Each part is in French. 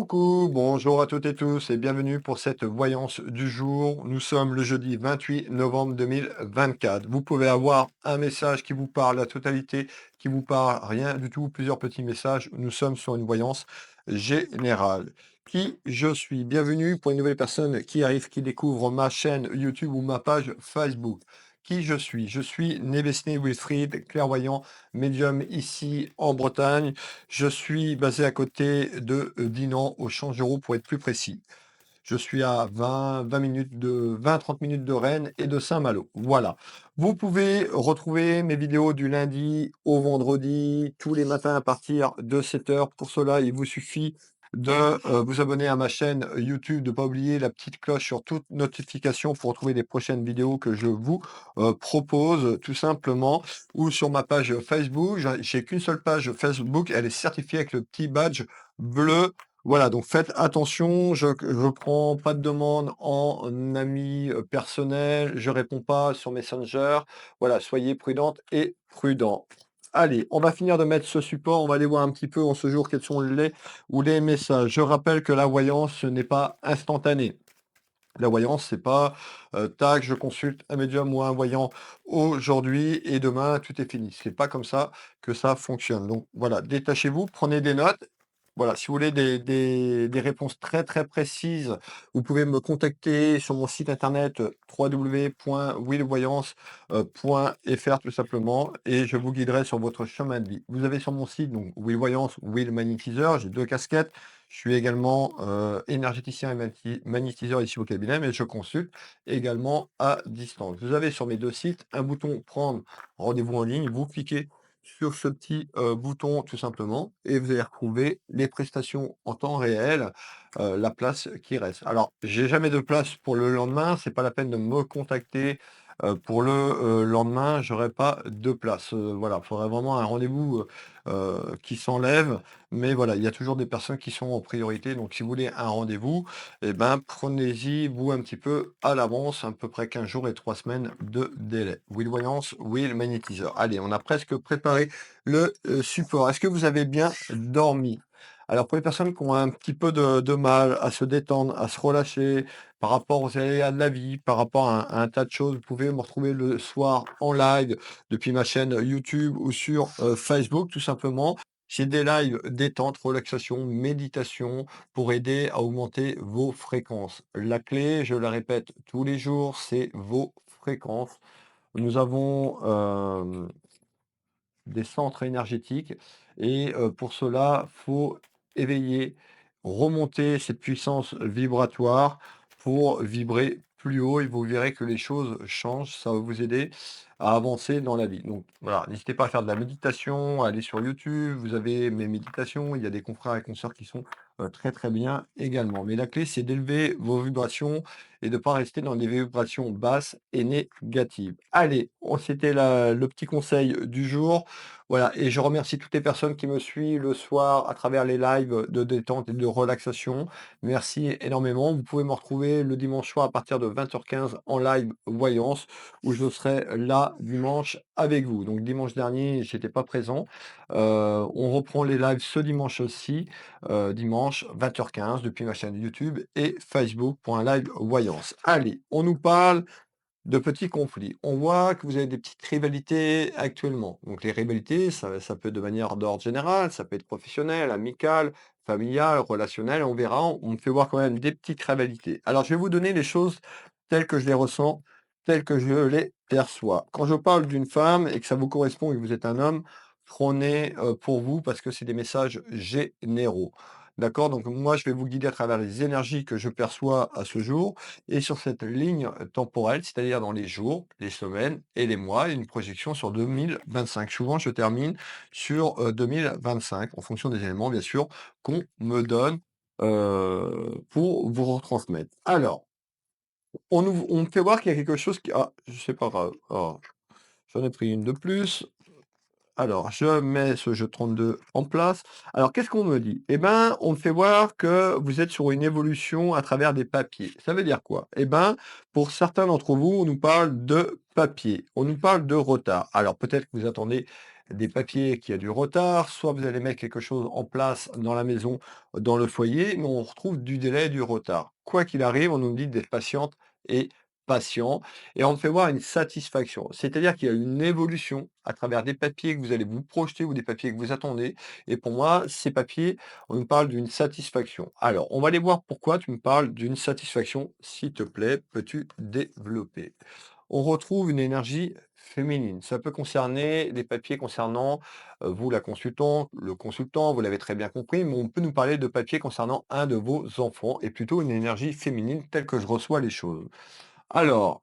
Coucou, bonjour à toutes et tous et bienvenue pour cette voyance du jour. Nous sommes le jeudi 28 novembre 2024. Vous pouvez avoir un message qui vous parle, la totalité qui vous parle, rien du tout, plusieurs petits messages. Nous sommes sur une voyance générale. Qui je suis? Bienvenue pour une nouvelle personne qui arrive, qui découvre ma chaîne YouTube ou ma page Facebook. Qui je suis? Je suis Nevesné Wilfried, clairvoyant, médium ici en Bretagne. Je suis basé à côté de Dinan, au Changeroux pour être plus précis. Je suis à 20 minutes de 20-30 minutes de Rennes et de Saint-Malo. Voilà. Vous pouvez retrouver mes vidéos du lundi au vendredi, tous les matins à partir de 7 heures. Pour cela, il vous suffit de vous abonner à ma chaîne YouTube, de ne pas oublier la petite cloche sur toute notification pour retrouver les prochaines vidéos que je vous propose, tout simplement, ou sur ma page Facebook. J'ai qu'une seule page Facebook, elle est certifiée avec le petit badge bleu. Voilà, donc faites attention, je prends pas de demande en ami personnel, je réponds pas sur Messenger. Voilà, soyez prudentes et prudents. Allez, on va finir de mettre ce support, on va aller voir un petit peu en ce jour quels sont les messages. Je rappelle que la voyance, ce n'est pas instantané. La voyance, c'est pas tac, je consulte un médium ou un voyant aujourd'hui et demain tout est fini. C'est pas comme ça que ça fonctionne. Donc voilà, détachez-vous, prenez des notes. Voilà, si vous voulez des réponses très très précises, vous pouvez me contacter sur mon site internet www.willvoyance.fr tout simplement et je vous guiderai sur votre chemin de vie. Vous avez sur mon site donc Will Voyance, Will Magnétiseur, j'ai deux casquettes. Je suis également énergéticien et magnétiseur ici au cabinet, mais je consulte également à distance. Vous avez sur mes deux sites un bouton prendre rendez-vous en ligne. Vous cliquez sur ce petit bouton tout simplement et vous allez retrouver les prestations en temps réel, la place qui reste. Alors, j'ai jamais de place pour le lendemain, c'est pas la peine de me contacter pour le lendemain, j'aurai pas de place. Voilà, il faudrait vraiment un rendez-vous qui s'enlève. Mais voilà, il y a toujours des personnes qui sont en priorité. Donc, si vous voulez un rendez-vous, eh ben, prenez-y, vous, un petit peu à l'avance, à peu près 15 jours et 3 semaines de délai. Will Voyance, Will Magnétiseur. Allez, on a presque préparé le support. Est-ce que vous avez bien dormi? Alors, pour les personnes qui ont un petit peu de mal à se détendre, à se relâcher par rapport aux aléas de la vie, par rapport à un tas de choses, vous pouvez me retrouver le soir en live depuis ma chaîne YouTube ou sur Facebook, tout simplement. J'ai des lives détente, relaxation, méditation pour aider à augmenter vos fréquences. La clé, je la répète tous les jours, c'est vos fréquences. Nous avons des centres énergétiques et pour cela, faut éveiller, remonter cette puissance vibratoire pour vibrer plus haut et vous verrez que les choses changent. Ça va vous aider à avancer dans la vie. Donc voilà, n'hésitez pas à faire de la méditation, à aller sur YouTube, vous avez mes méditations, il y a des confrères et consoeurs qui sont très très bien également. Mais la clé, c'est d'élever vos vibrations et de ne pas rester dans des vibrations basses et négatives. Allez, c'était le petit conseil du jour. Voilà, et je remercie toutes les personnes qui me suivent le soir à travers les lives de détente et de relaxation. Merci énormément. Vous pouvez me retrouver le dimanche soir à partir de 20h15 en live voyance, où je serai là dimanche avec vous. Donc dimanche dernier, j'étais pas présent. On reprend les lives ce dimanche aussi, dimanche 20h15 depuis ma chaîne YouTube et Facebook pour un live voyance. Allez, on nous parle de petits conflits. On voit que vous avez des petites rivalités actuellement. Donc les rivalités, ça peut être de manière d'ordre général, ça peut être professionnel, amical, familial, relationnel. On verra, on me fait voir quand même des petites rivalités. Alors je vais vous donner les choses telles que je les ressens, telles que je les perçois. Quand je parle d'une femme et que ça vous correspond et que vous êtes un homme, prenez pour vous parce que c'est des messages généraux. D'accord? Donc moi, je vais vous guider à travers les énergies que je perçois à ce jour et sur cette ligne temporelle, c'est-à-dire dans les jours, les semaines et les mois, une projection sur 2025. Souvent, je termine sur 2025, en fonction des éléments, bien sûr, qu'on me donne pour vous retransmettre. Alors, on me fait voir qu'il y a quelque chose qui... Ah, je sais pas grave. Ah, j'en ai pris une de plus. Alors, je mets ce jeu 32 en place. Alors, qu'est-ce qu'on me dit? Eh ben, on me fait voir que vous êtes sur une évolution à travers des papiers. Ça veut dire quoi? Eh ben, pour certains d'entre vous, on nous parle de papier, on nous parle de retard. Alors, peut-être que vous attendez des papiers qui a du retard, soit vous allez mettre quelque chose en place dans la maison, dans le foyer, mais on retrouve du délai et du retard. Quoi qu'il arrive, on nous dit d'être patiente et patient et on fait voir une satisfaction. C'est-à-dire qu'il y a une évolution à travers des papiers que vous allez vous projeter ou des papiers que vous attendez et pour moi, ces papiers, on nous parle d'une satisfaction. Alors, on va aller voir pourquoi tu me parles d'une satisfaction, s'il te plaît, peux-tu développer? On retrouve une énergie féminine. Ça peut concerner des papiers concernant, vous la consultante, le consultant, vous l'avez très bien compris, mais on peut nous parler de papiers concernant un de vos enfants et plutôt une énergie féminine telle que je reçois les choses. Alors,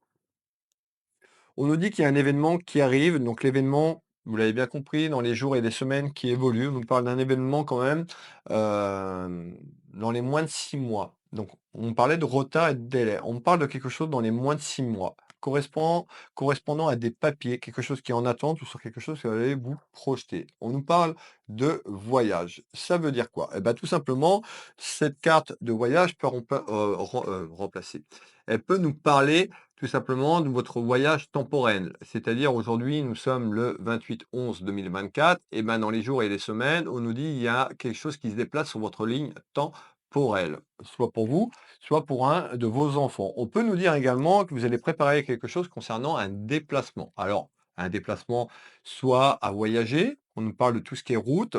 on nous dit qu'il y a un événement qui arrive, donc l'événement, vous l'avez bien compris, dans les jours et les semaines qui évoluent. On nous parle d'un événement quand même, dans les moins de 6 mois. Donc on parlait de retard et de délai. On parle de quelque chose dans les moins de 6 mois, correspondant à des papiers, quelque chose qui est en attente ou sur quelque chose que vous allez vous projeter. On nous parle de voyage. Ça veut dire quoi? Eh ben tout simplement, cette carte de voyage peut remplacer. Elle peut nous parler tout simplement de votre voyage temporel. C'est-à-dire aujourd'hui, nous sommes le 28/11/2024 et ben, dans les jours et les semaines, on nous dit il y a quelque chose qui se déplace sur votre ligne temporelle, soit pour vous, soit pour un de vos enfants. On peut nous dire également que vous allez préparer quelque chose concernant un déplacement. Alors, un déplacement soit à voyager, on nous parle de tout ce qui est route,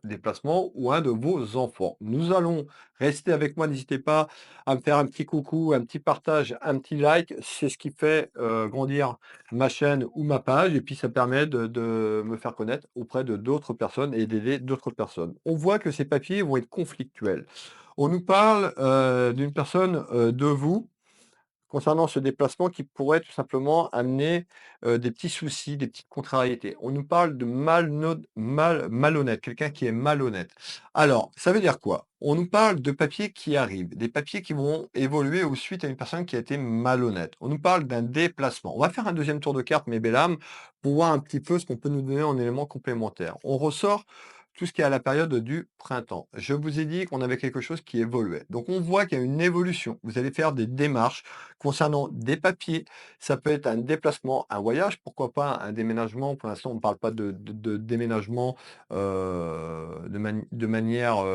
déplacement ou un de vos enfants. Nous allons rester avec moi, n'hésitez pas à me faire un petit coucou, un petit partage, un petit like. C'est ce qui fait, grandir ma chaîne ou ma page et puis ça permet de me faire connaître auprès de d'autres personnes et d'aider d'autres personnes. On voit que ces papiers vont être conflictuels. On nous parle, d'une personne, de vous concernant ce déplacement qui pourrait tout simplement amener, des petits soucis, des petites contrariétés. On nous parle de malhonnête, quelqu'un qui est malhonnête. Alors, ça veut dire quoi? On nous parle de papiers qui arrivent, des papiers qui vont évoluer ou suite à une personne qui a été malhonnête. On nous parle d'un déplacement. On va faire un deuxième tour de carte, mes belles âmes, pour voir un petit peu ce qu'on peut nous donner en éléments complémentaires. On ressort tout ce qui est à la période du printemps. Je vous ai dit qu'on avait quelque chose qui évoluait. Donc on voit qu'il y a une évolution. Vous allez faire des démarches concernant des papiers, ça peut être un déplacement, un voyage, pourquoi pas un déménagement. Pour l'instant, on ne parle pas de déménagement de manière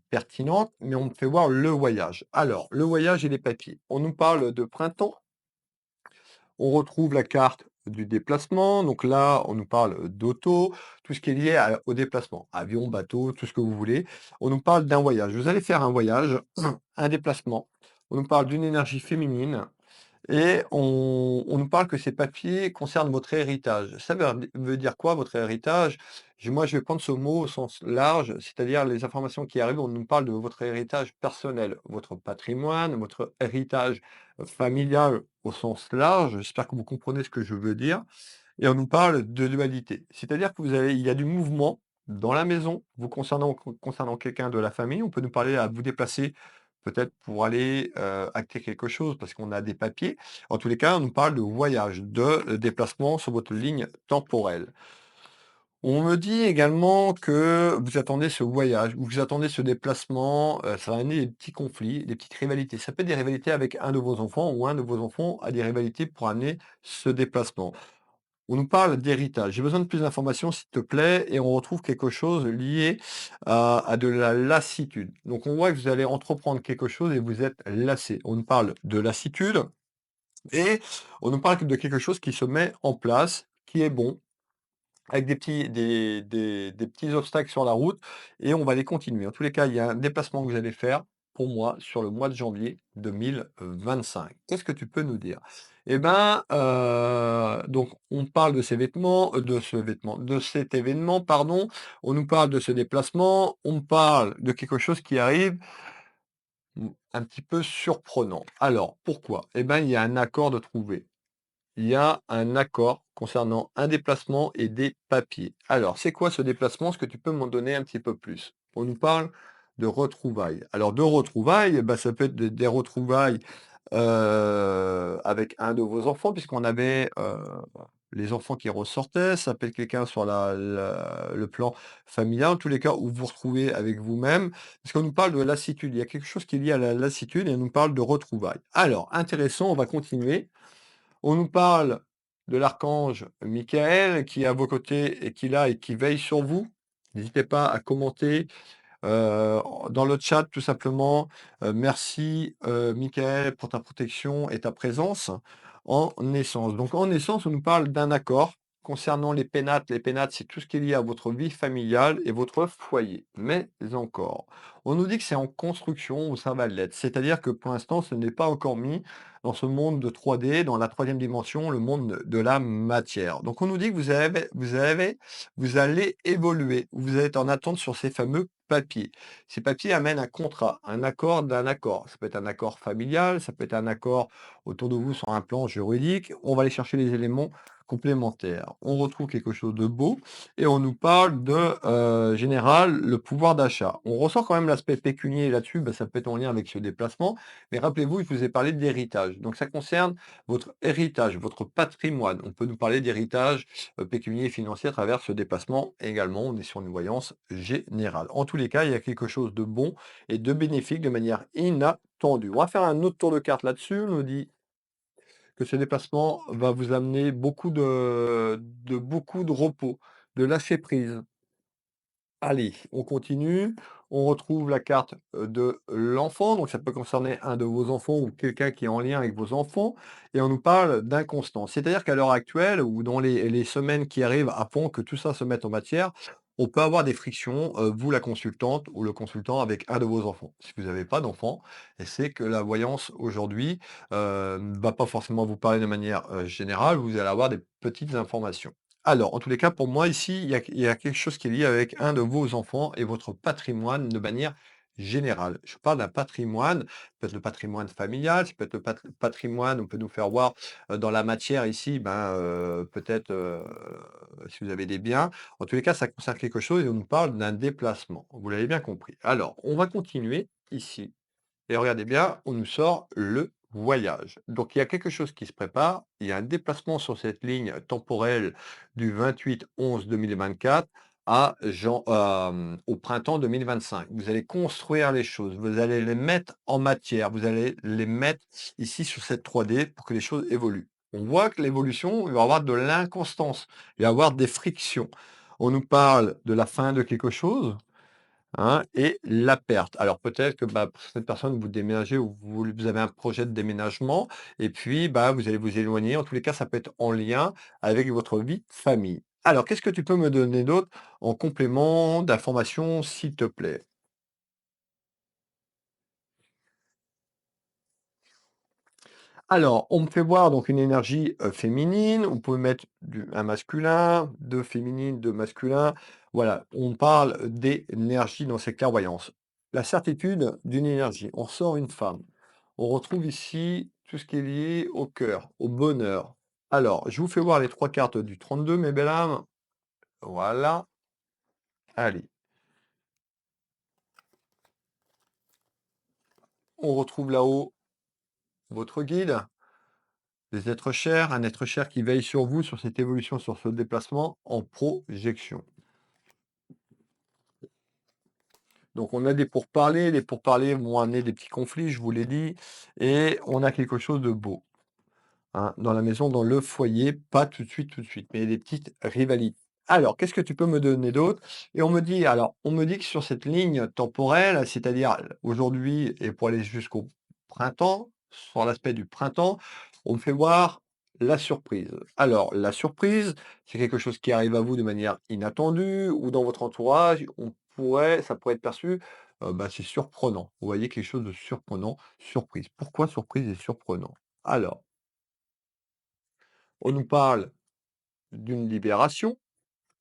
pertinente, mais on me fait voir le voyage. Alors, le voyage et les papiers. On nous parle de printemps, on retrouve la carte du déplacement. Donc là, on nous parle d'auto, tout ce qui est lié au déplacement, avion, bateau, tout ce que vous voulez. On nous parle d'un voyage. Vous allez faire un voyage, un déplacement. On nous parle d'une énergie féminine. Et on nous parle que ces papiers concernent votre héritage. Ça veut dire quoi votre héritage? Moi, je vais prendre ce mot au sens large, c'est-à-dire les informations qui arrivent, on nous parle de votre héritage personnel, votre patrimoine, votre héritage familial au sens large. J'espère que vous comprenez ce que je veux dire. Et on nous parle de dualité. C'est-à-dire que il y a du mouvement dans la maison, vous concernant quelqu'un de la famille. On peut nous parler à vous déplacer peut-être pour aller acter quelque chose parce qu'on a des papiers. En tous les cas, on nous parle de voyage, de déplacement sur votre ligne temporelle. On me dit également que vous attendez ce voyage, ou vous attendez ce déplacement, ça va amener des petits conflits, des petites rivalités. Ça peut être des rivalités avec un de vos enfants ou un de vos enfants a des rivalités pour amener ce déplacement. On nous parle d'héritage. J'ai besoin de plus d'informations, s'il te plaît, et on retrouve quelque chose lié à de la lassitude. Donc, on voit que vous allez entreprendre quelque chose et vous êtes lassé. On nous parle de lassitude et on nous parle de quelque chose qui se met en place, qui est bon, avec des petits obstacles sur la route et on va les continuer. En tous les cas, il y a un déplacement que vous allez faire, pour moi, sur le mois de janvier 2025. Qu'est-ce que tu peux nous dire? Eh ben, donc on parle de ces vêtements, de cet événement, pardon. On nous parle de ce déplacement, on parle de quelque chose qui arrive, un petit peu surprenant. Alors, pourquoi? Eh ben, il y a un accord de trouver. Il y a un accord concernant un déplacement et des papiers. Alors, c'est quoi ce déplacement? Est-ce que tu peux m'en donner un petit peu plus? On nous parle de retrouvailles. Alors, de retrouvailles, bah, ça peut être des retrouvailles avec un de vos enfants, puisqu'on avait les enfants qui ressortaient. Ça peut être quelqu'un sur le plan familial, en tous les cas, où vous vous retrouvez avec vous-même. Parce qu'on nous parle de lassitude. Il y a quelque chose qui est lié à la lassitude et on nous parle de retrouvailles. Alors, intéressant, on va continuer. On nous parle de l'archange Michael qui est à vos côtés et qui est là et qui veille sur vous. N'hésitez pas à commenter dans le chat tout simplement, merci, Michael pour ta protection et ta présence en naissance. Donc en naissance, on nous parle d'un accord concernant les pénates. Les pénates, c'est tout ce qui est lié à votre vie familiale et votre foyer. Mais encore, on nous dit que c'est en construction ou ça va l'être. C'est-à-dire que pour l'instant, ce n'est pas encore mis dans ce monde de 3D, dans la troisième dimension, le monde de la matière. Donc on nous dit que vous allez évoluer. Vous êtes en attente sur ces fameux papiers. Ces papiers amènent un contrat, un accord d'un accord. Ça peut être un accord familial, ça peut être un accord autour de vous sur un plan juridique. On va aller chercher les éléments complémentaires. On retrouve quelque chose de beau et on nous parle de général, le pouvoir d'achat. On ressort quand même l'aspect pécunier là-dessus, bah, ça peut être en lien avec ce déplacement, mais rappelez-vous, je vous ai parlé d'héritage. Donc ça concerne votre héritage, votre patrimoine. On peut nous parler d'héritage pécunier et financier à travers ce déplacement. Et également, on est sur une voyance générale. En tous les cas, il y a quelque chose de bon et de bénéfique de manière inattendue. On va faire un autre tour de carte là-dessus. On nous dit que ce déplacement va vous amener beaucoup de repos, de lâcher prise. Allez, on continue. On retrouve la carte de l'enfant. Donc, ça peut concerner un de vos enfants ou quelqu'un qui est en lien avec vos enfants. Et on nous parle d'inconstance. C'est-à-dire qu'à l'heure actuelle, ou dans les semaines qui arrivent, avant que tout ça se mette en matière, on peut avoir des frictions, vous la consultante ou le consultant, avec un de vos enfants. Si vous n'avez pas d'enfant, et c'est que la voyance aujourd'hui ne va pas forcément vous parler de manière générale, vous allez avoir des petites informations. Alors, en tous les cas, pour moi, ici, il y a quelque chose qui est lié avec un de vos enfants et votre patrimoine de manière générale. Je parle d'un patrimoine, ça peut être le patrimoine familial, ça peut être le patrimoine, on peut nous faire voir dans la matière ici, ben, peut-être si vous avez des biens. En tous les cas, ça concerne quelque chose et on nous parle d'un déplacement. Vous l'avez bien compris. Alors, on va continuer ici. Et regardez bien, on nous sort le voyage. Donc il y a quelque chose qui se prépare, il y a un déplacement sur cette ligne temporelle du 28/11/2024 au printemps 2025. Vous allez construire les choses, vous allez les mettre en matière, vous allez les mettre ici sur cette 3D pour que les choses évoluent. On voit que l'évolution, il va y avoir de l'inconstance, il va y avoir des frictions. On nous parle de la fin de quelque chose, hein, et la perte. Alors peut-être que, bah, pour cette personne, vous déménagez ou vous avez un projet de déménagement et puis, bah, vous allez vous éloigner. En tous les cas, ça peut être en lien avec votre vie de famille. Alors, qu'est-ce que tu peux me donner d'autre en complément d'informations, s'il te plaît? Alors, on me fait voir donc une énergie, féminine, on peut mettre un masculin, 2 féminines, 2 masculins. Voilà, on parle d'énergie dans ces clairvoyances. La certitude d'une énergie. On sort une femme. On retrouve ici tout ce qui est lié au cœur, au bonheur. Alors, je vous fais voir les 3 cartes du 32, mes belles âmes. Voilà, allez, on retrouve là-haut votre guide, des êtres chers, un être cher qui veille sur vous, sur cette évolution, sur ce déplacement en projection. Donc on a des pourparlers, les pourparlers vont amener des petits conflits, je vous l'ai dit, et on a quelque chose de beau, hein, dans la maison, dans le foyer, pas tout de suite, mais des petites rivalités. Alors, qu'est-ce que tu peux me donner d'autre? Et on me dit que sur cette ligne temporelle, c'est-à-dire aujourd'hui et pour aller jusqu'au printemps, sur l'aspect du printemps, on me fait voir la surprise. Alors, la surprise, c'est quelque chose qui arrive à vous de manière inattendue ou dans votre entourage, ça pourrait être perçu, bah, c'est surprenant. Vous voyez quelque chose de surprenant, surprise. Pourquoi surprise et surprenant? Alors, on nous parle d'une libération.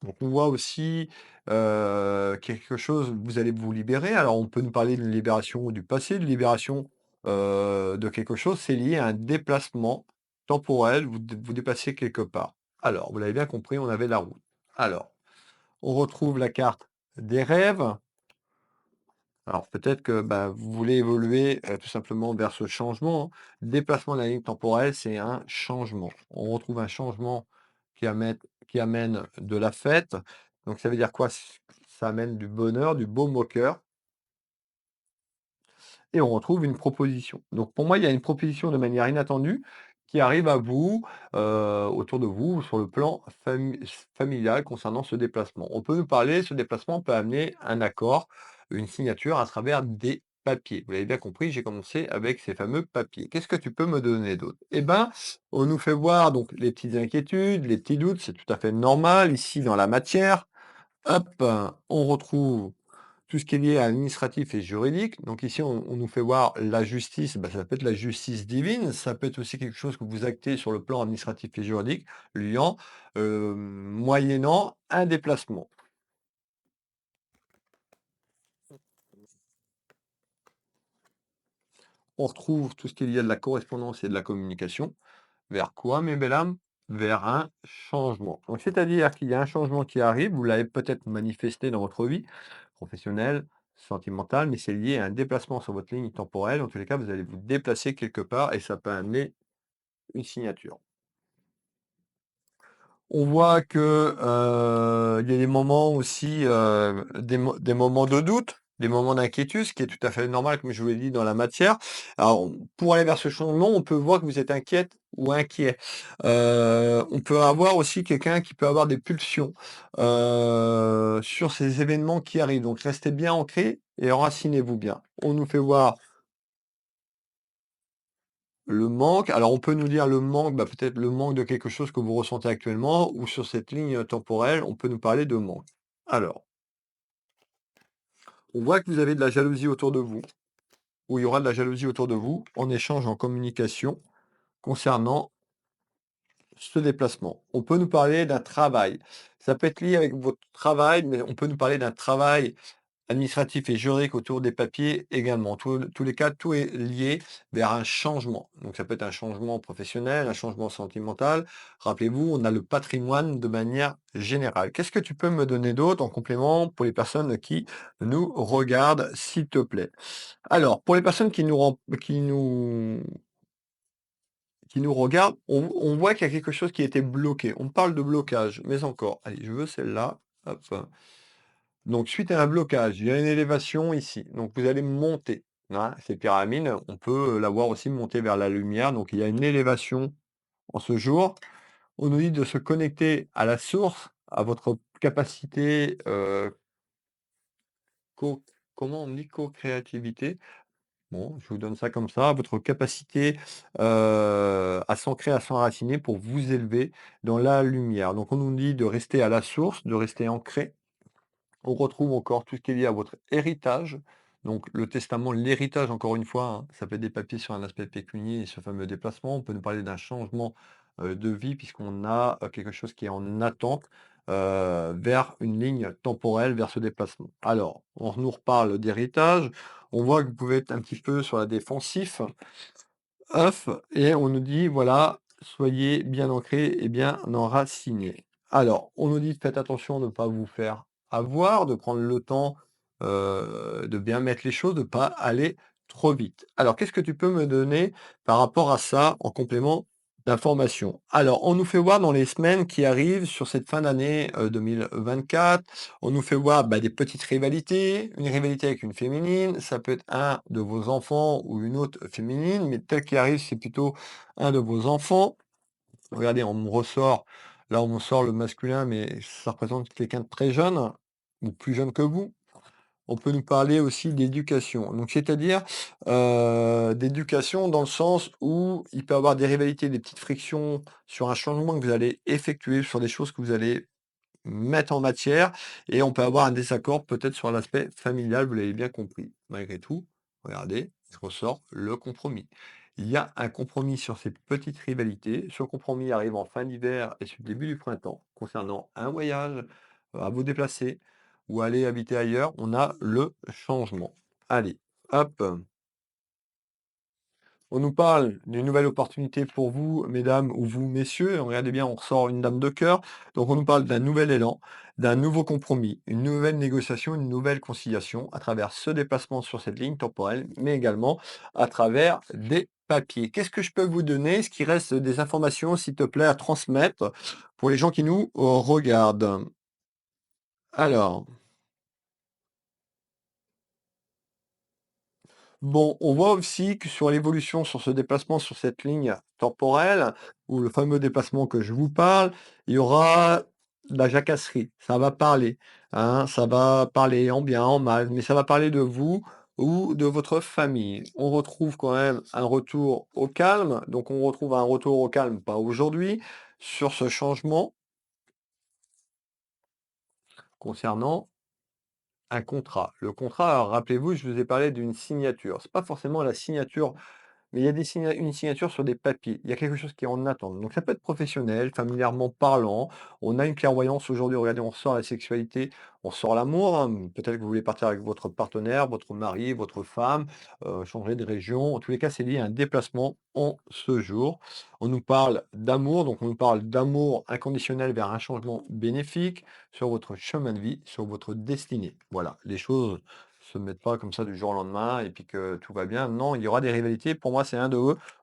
Donc on voit aussi, quelque chose, vous allez vous libérer. Alors on peut nous parler d'une libération du passé, de libération, de quelque chose. C'est lié à un déplacement temporel, vous déplacez quelque part. Alors, vous l'avez bien compris, on avait la route. Alors, on retrouve la carte des rêves. Alors peut-être que, bah, vous voulez évoluer, tout simplement vers ce changement, hein. Déplacement de la ligne temporelle, c'est un changement. On retrouve un changement qui amène de la fête. Donc ça veut dire quoi? Ça amène du bonheur, du baume au cœur et on retrouve une proposition. Donc pour moi, il y a une proposition de manière inattendue qui arrive à vous, autour de vous, sur le plan familial concernant ce déplacement. On peut nous parler ce déplacement peut amener un accord, une signature à travers des papiers. Vous l'avez bien compris, j'ai commencé avec ces fameux papiers. Qu'est-ce que tu peux me donner d'autre? Eh ben, on nous fait voir donc les petites inquiétudes, les petits doutes, c'est tout à fait normal ici dans la matière. Hop, on retrouve tout ce qui est lié à l'administratif et juridique. Donc ici, on nous fait voir la justice, bah, ça peut être la justice divine, ça peut être aussi quelque chose que vous actez sur le plan administratif et juridique, liant, moyennant un déplacement. On retrouve tout ce qui est lié à de la correspondance et de la communication. Vers quoi, mes belles âmes? Vers un changement. Donc, c'est-à-dire qu'il y a un changement qui arrive, vous l'avez peut-être manifesté dans votre vie professionnelle, sentimentale, mais c'est lié à un déplacement sur votre ligne temporelle. En tous les cas, vous allez vous déplacer quelque part et ça peut amener une signature. On voit que, il y a des moments aussi, des moments de doute, des moments d'inquiétude, ce qui est tout à fait normal, comme je vous l'ai dit, dans la matière. Alors, pour aller vers ce changement, on peut voir que vous êtes inquiète ou inquiet. On peut avoir aussi quelqu'un qui peut avoir des pulsions, sur ces événements qui arrivent. Donc restez bien ancrés et enracinez-vous bien. On nous fait voir le manque, alors on peut nous dire le manque, bah, peut-être le manque de quelque chose que vous ressentez actuellement ou sur cette ligne temporelle, on peut nous parler de manque. Alors, on voit que vous avez de la jalousie autour de vous, ou il y aura de la jalousie autour de vous en échange, en communication concernant ce déplacement. On peut nous parler d'un travail. Ça peut être lié avec votre travail, mais on peut nous parler d'un travail administratif et juridique autour des papiers également. Tous les cas, tout est lié vers un changement. Donc ça peut être un changement professionnel, un changement sentimental. Rappelez-vous, on a le patrimoine de manière générale. Qu'est-ce que tu peux me donner d'autre en complément pour les personnes qui nous regardent, s'il te plaît? Alors, pour les personnes qui nous regardent, on voit qu'il y a quelque chose qui a été bloqué. On parle de blocage, mais encore. Allez, je veux celle-là. Hop. Donc, suite à un blocage, il y a une élévation ici. Donc, vous allez monter. Hein, ces pyramides, on peut la voir aussi monter vers la lumière. Donc, il y a une élévation en ce jour. On nous dit de se connecter à la source, à votre capacité, co- comment on dit co-créativité. Bon, je vous donne ça comme ça, votre capacité à s'ancrer, à s'enraciner pour vous élever dans la lumière. Donc, on nous dit de rester à la source, de rester ancré. On retrouve encore tout ce qui est lié à votre héritage. Donc le testament, l'héritage, encore une fois, hein, ça peut être des papiers sur un aspect pécunier et ce fameux déplacement. On peut nous parler d'un changement de vie puisqu'on a quelque chose qui est en attente vers une ligne temporelle, vers ce déplacement. Alors, on nous reparle d'héritage. On voit que vous pouvez être un petit peu sur la défensif. Off et on nous dit: «Voilà, soyez bien ancrés et bien enracinés». Alors, on nous dit: «Faites attention de ne pas vous faire avoir, de prendre le temps, de bien mettre les choses, de ne pas aller trop vite». Alors, qu'est-ce que tu peux me donner par rapport à ça en complément d'information? Alors, on nous fait voir dans les semaines qui arrivent sur cette fin d'année, 2024, on nous fait voir, bah, des petites rivalités, une rivalité avec une féminine, ça peut être un de vos enfants ou une autre féminine, mais tel qui arrive, c'est plutôt un de vos enfants. Regardez, on me ressort, là, on me sort le masculin, mais ça représente quelqu'un de très jeune ou plus jeune que vous. On peut nous parler aussi d'éducation. Donc, c'est-à-dire d'éducation dans le sens où il peut y avoir des rivalités, des petites frictions sur un changement que vous allez effectuer, sur des choses que vous allez mettre en matière et on peut avoir un désaccord peut-être sur l'aspect familial, vous l'avez bien compris. Malgré tout, regardez, il ressort le compromis. Il y a un compromis sur ces petites rivalités. Ce compromis arrive en fin d'hiver et sur le début du printemps concernant un voyage, à vous déplacer ou aller habiter ailleurs. On a le changement. Allez, hop. On nous parle d'une nouvelle opportunité pour vous, mesdames, ou vous, messieurs. Regardez bien, on ressort une dame de cœur. Donc, on nous parle d'un nouvel élan, d'un nouveau compromis, une nouvelle négociation, une nouvelle conciliation à travers ce déplacement sur cette ligne temporelle, mais également à travers des papiers. Qu'est-ce que je peux vous donner? Ce qui reste des informations, s'il te plaît, à transmettre pour les gens qui nous regardent. Alors, Bon, on voit aussi que sur l'évolution, sur ce déplacement, sur cette ligne temporelle, ou le fameux déplacement que je vous parle, il y aura de la jacasserie. Ça va parler, hein, ça va parler en bien, en mal, mais ça va parler de vous ou de votre famille. On retrouve quand même un retour au calme, donc on retrouve un retour au calme, pas aujourd'hui, sur ce changement concernant un contrat. Le contrat, alors rappelez-vous, je vous ai parlé d'une signature. C'est pas forcément la signature. Mais il y a une signature sur des papiers. Il y a quelque chose qui est en attente. Donc ça peut être professionnel, familièrement parlant. On a une clairvoyance aujourd'hui, regardez, on sort la sexualité, on sort l'amour, hein. Peut-être que vous voulez partir avec votre partenaire, votre mari, votre femme, changer de région. En tous les cas, c'est lié à un déplacement en ce jour. On nous parle d'amour, donc on nous parle d'amour inconditionnel vers un changement bénéfique sur votre chemin de vie, sur votre destinée. Voilà, les choses se mettent pas comme ça du jour au lendemain et puis que tout va bien. Non, il y aura des rivalités. Pour moi, c'est un de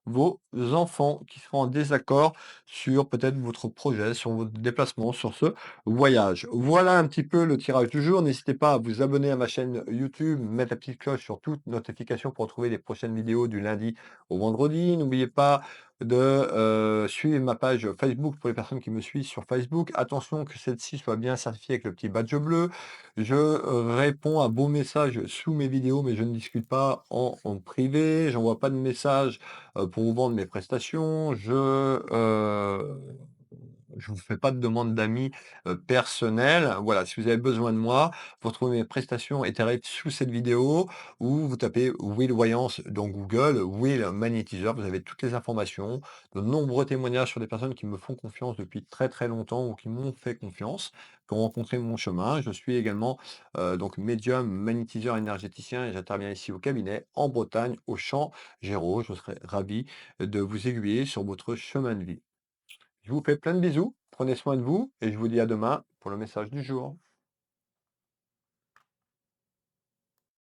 vos enfants qui seront en désaccord sur peut-être votre projet, sur votre déplacement, sur ce voyage. Voilà un petit peu le tirage du jour. N'hésitez pas à vous abonner à ma chaîne YouTube, mettre la petite cloche sur toute notification pour retrouver les prochaines vidéos du lundi au vendredi. N'oubliez pas de suivre ma page Facebook pour les personnes qui me suivent sur Facebook. Attention que celle-ci soit bien certifiée avec le petit badge bleu. Je réponds à vos messages sous mes vidéos, mais je ne discute pas en privé. J'envoie pas de messages pour vous vendre mes prestations. Je vous fais pas de demande d'amis personnels. Voilà, si vous avez besoin de moi, vous retrouvez mes prestations et tarifs sous cette vidéo ou vous tapez Will Voyance dans Google, Will Magnétiseur. Vous avez toutes les informations, de nombreux témoignages sur des personnes qui me font confiance depuis très très longtemps ou qui m'ont fait confiance, qui ont rencontré mon chemin. Je suis également donc médium, magnétiseur énergéticien et j'interviens ici au cabinet en Bretagne, au Champ Géraud. Je serai ravi de vous aiguiller sur votre chemin de vie. Je vous fais plein de bisous, prenez soin de vous et je vous dis à demain pour le message du jour.